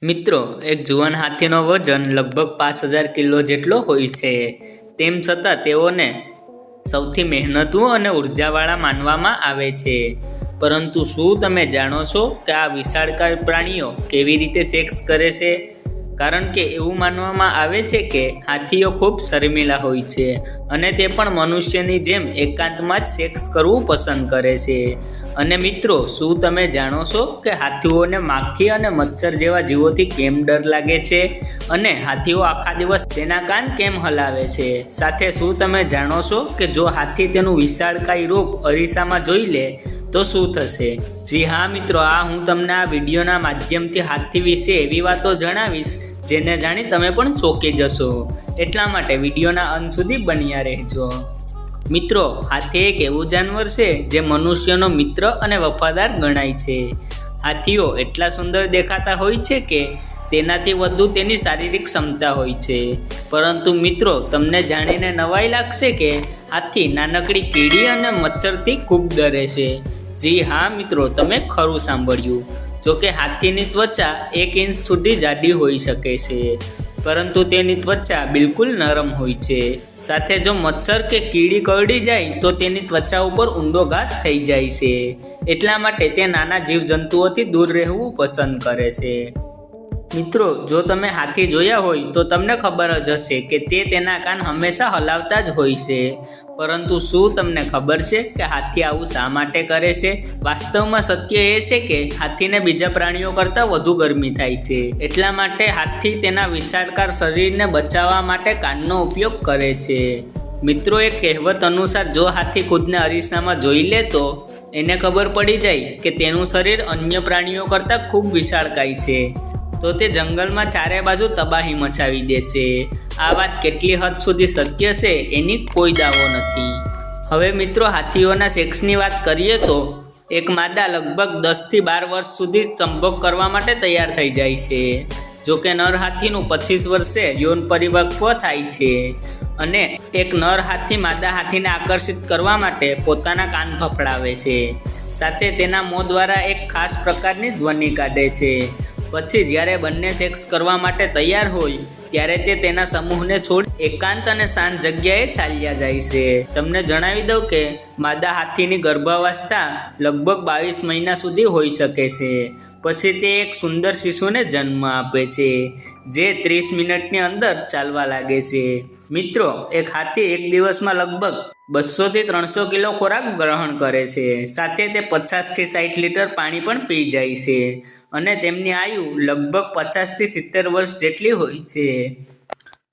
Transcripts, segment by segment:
મિત્રો, એક જુવાન હાથીનો વજન લગભગ 5000 કિલો જેટલો હોય છે. તેમ છતાં તેઓને સૌથી મહેનતુ અને ઉર્જાવાળા માનવામાં આવે છે. પરંતુ શું તમે જાણો છો કે આ વિશાળકાય પ્રાણીઓ કેવી રીતે સેક્સ કરે છે? કારણ કે એવું માનવામાં આવે છે કે હાથીઓ ખૂબ શર્મિલા હોય છે અને તે પણ મનુષ્યની જેમ એકાંતમાં જ સેક્સ કરવું પસંદ કરે છે. અને મિત્રો, શું તમે જાણો છો કે હાથીઓને માખી અને મચ્છર જેવા જીવોથી કેમ ડર લાગે છે? અને હાથીઓ આખા દિવસ તેના કાન કેમ હલાવે છે? સાથે શું તમે જાણો છો કે જો હાથી તેનું વિશાળકાય રૂપ અરીસામાં જોઈ લે તો શું થશે? જી હા મિત્રો, હું તમને આ વિડીયોના માધ્યમથી હાથી વિશે એવી વાતો જણાવીશ જેને જાણી તમે પણ ચોંકી જશો. એટલા માટે વિડીયોના અંત સુધી બન્યા રહેજો. મિત્રો, હાથી એક એવું જાનવર છે જે મનુષ્યનો મિત્ર અને વફાદાર ગણાય છે. હાથીઓ એટલા સુંદર દેખાતા હોય છે કે તેનાથી વધુ તેની શારીરિક ક્ષમતા હોય છે. પરંતુ મિત્રો, તમને જાણીને નવાઈ લાગશે કે હાથી નાનકડી કીડી અને મચ્છરથી ખૂબ ડરે છે. જી હા મિત્રો, તમે ખરું સાંભળ્યું. જોકે હાથીની ત્વચા 1 ઇંચ સુધી જાડી હોઈ શકે છે, પરંતુ તેની ત્વચા બિલકુલ નરમ હોય છે. સાથે જો મચ્છર કે કીડી કરડી જાય તો તેની ત્વચા ઉપર ઊંડો ઘાત થઈ જાય છે. એટલા માટે તે નાના જીવજંતુઓથી દૂર રહેવું પસંદ કરે છે. મિત્રો, જો તમે હાથી જોયા હોય તો તમને ખબર જ હશે કે તે તેના કાન હંમેશા હલાવતા જ હોય છે. પરંતુ શું તમને ખબર છે કે હાથી આવું શા માટે કરે છે? વાસ્તવમાં સત્ય એ છે કે હાથીને બીજા પ્રાણીઓ કરતાં વધુ ગરમી થાય છે. એટલા માટે હાથી તેના વિશાળકાય શરીરને બચાવવા માટે કાનનો ઉપયોગ કરે છે. મિત્રો, એક કહેવત અનુસાર જો હાથી ખુદને અરીસામાં જોઈ લે તો એને ખબર પડી જાય કે તેનું શરીર અન્ય પ્રાણીઓ કરતાં ખૂબ વિશાળકાય છે, તો તે જંગલમાં ચારે બાજુ તબાહી મચાવી દેશે. આ વાત કેટલી હદ સુધી સત્ય છે એની કોઈ દાવો નથી. હવે મિત્રો, હાથીઓના સેક્સની વાત કરીએ તો એક માદા લગભગ 10 થી 12 વર્ષ સુધી સંભોગ કરવા માટે તૈયાર થઈ જાય છે. જોકે નર હાથીનું 25 વર્ષે યૌન પરિપક્વ થાય છે અને એક નર હાથી માદા હાથીને આકર્ષિત કરવા માટે પોતાના કાન ફફડાવે છે. સાથે તેના મોં દ્વારા એક ખાસ પ્રકારની ધ્વનિ કાઢે છે. પછી જ્યારે બંને સેક્સ કરવા માટે તૈયાર હોય ત્યારે તે તેના સમૂહને છોડી એકાંત અને શાંત જગ્યાએ ચાલ્યા જાય છે. તમને જણાવી દઉં કે માદા હાથીની ગર્ભાવસ્થા લગભગ 22 મહિના સુધી હોઈ શકે છે. પછી તે એક સુંદર શિશુને જન્મ આપે છે જે 30 મિનિટની અંદર ચાલવા લાગે છે. મિત્રો, એક હાથી એક દિવસમાં લગભગ 200 થી 300 કિલો ખોરાક ગ્રહણ કરે છે. સાથે તે 50 થી 60 લીટર પાણી પણ પી જાય છે અને તેમની આયુ લગભગ 50 થી 70 વર્ષ જેટલી હોય છે.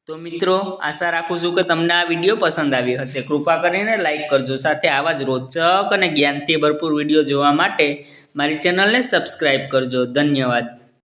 તો મિત્રો, આશા રાખું છું કે તમને આ વિડીયો પસંદ આવ્યો હશે. કૃપા કરીને લાઈક કરજો. સાથે આવા જ રોચક અને જ્ઞાનથી ભરપૂર વિડીયો જોવા માટે મારી ચેનલને સબસ્ક્રાઈબ કરજો. ધન્યવાદ.